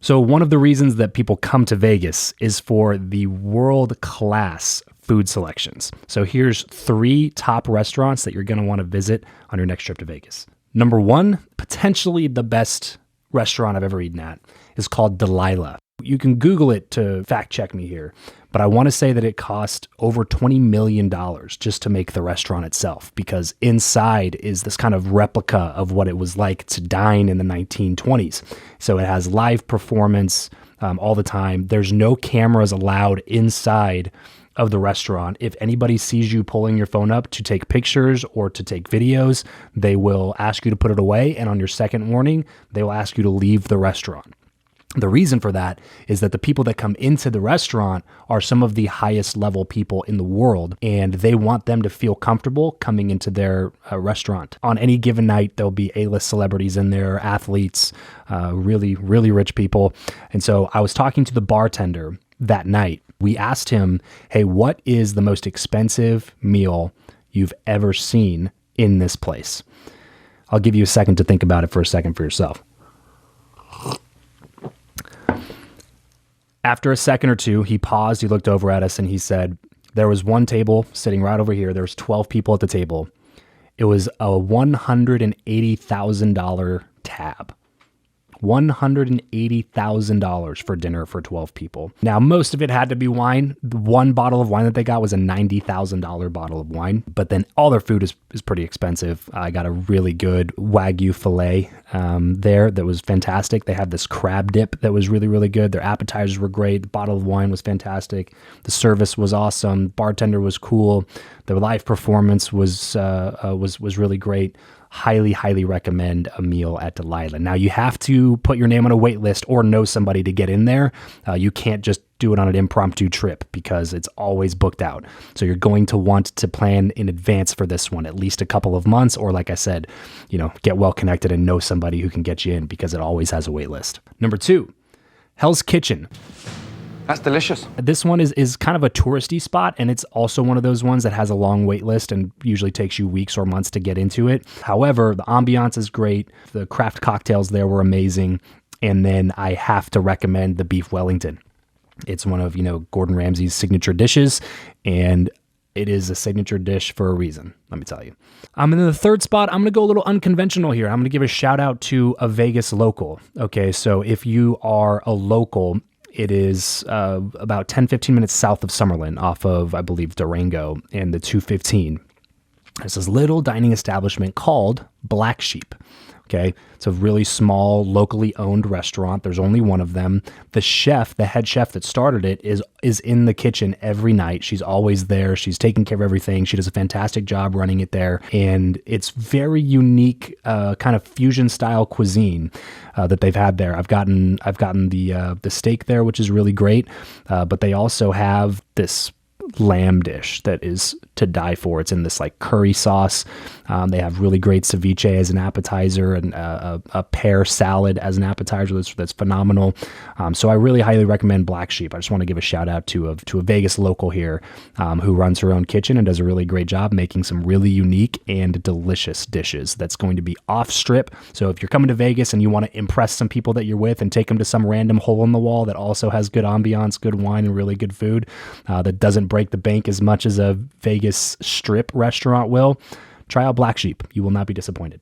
So one of the reasons that people come to Vegas is for the world-class food selections. So here's 3 top restaurants that you're going to want to visit on your next trip to Vegas. Number 1, potentially the best restaurant I've ever eaten at, is called Delilah. You can Google it to fact check me here, but I want to say that it cost over $20 million just to make the restaurant itself, because inside is this kind of replica of what it was like to dine in the 1920s. So it has live performance all the time. There's no cameras allowed inside of the restaurant. If anybody sees you pulling your phone up to take pictures or to take videos, they will ask you to put it away. And on your second warning, they will ask you to leave the restaurant. The reason for that is that the people that come into the restaurant are some of the highest level people in the world, and they want them to feel comfortable coming into their restaurant. On any given night, there'll be A-list celebrities in there, athletes, really, really rich people. And so I was talking to the bartender that night. We asked him, hey, what is the most expensive meal you've ever seen in this place? I'll give you a second to think about it for a second for yourself. After a second or two, he paused, he looked over at us, and he said, there was one table sitting right over here. There was 12 people at the table. It was a $180,000 tab. $180,000 for dinner for 12 people. Now, most of it had to be wine. The one bottle of wine that they got was a $90,000 bottle of wine, but then all their food is pretty expensive. I got a really good Wagyu filet there that was fantastic. They have this crab dip that was really, really good. Their appetizers were great. The bottle of wine was fantastic. The service was awesome. Bartender was cool. The live performance was really great. Highly, highly recommend a meal at Delilah. Now, you have to put your name on a wait list or know somebody to get in there. You can't just do it on an impromptu trip because it's always booked out. So you're going to want to plan in advance for this one, at least a couple of months, or like I said, get well connected and know somebody who can get you in because it always has a wait list. Number 2, Hell's Kitchen. That's delicious. This one is kind of a touristy spot, and it's also one of those ones that has a long wait list and usually takes you weeks or months to get into it. However, the ambiance is great. The craft cocktails there were amazing. And then I have to recommend the beef Wellington. It's one of, Gordon Ramsay's signature dishes, and it is a signature dish for a reason, let me tell you. And then the third spot, I'm going to go a little unconventional here. I'm going to give a shout out to a Vegas local. Okay, so if you are a local, it is about 10, 15 minutes south of Summerlin off of, I believe, Durango and the 215. There's this little dining establishment called Black Sheep. Okay, it's a really small, locally owned restaurant. There's only one of them. The chef, the head chef that started it, is in the kitchen every night. She's always there. She's taking care of everything. She does a fantastic job running it there, and it's very unique, kind of fusion style cuisine that they've had there. I've gotten the steak there, which is really great, but they also have this lamb dish that is to die for. It's in this like curry sauce. They have really great ceviche as an appetizer and a pear salad as an appetizer that's phenomenal. So I really highly recommend Black Sheep. I just want to give a shout out to a Vegas local here who runs her own kitchen and does a really great job making some really unique and delicious dishes that's going to be off strip. So if you're coming to Vegas and you want to impress some people that you're with and take them to some random hole in the wall that also has good ambiance, good wine, and really good food that doesn't break the bank as much as a Vegas strip restaurant will, try out Black Sheep. You will not be disappointed.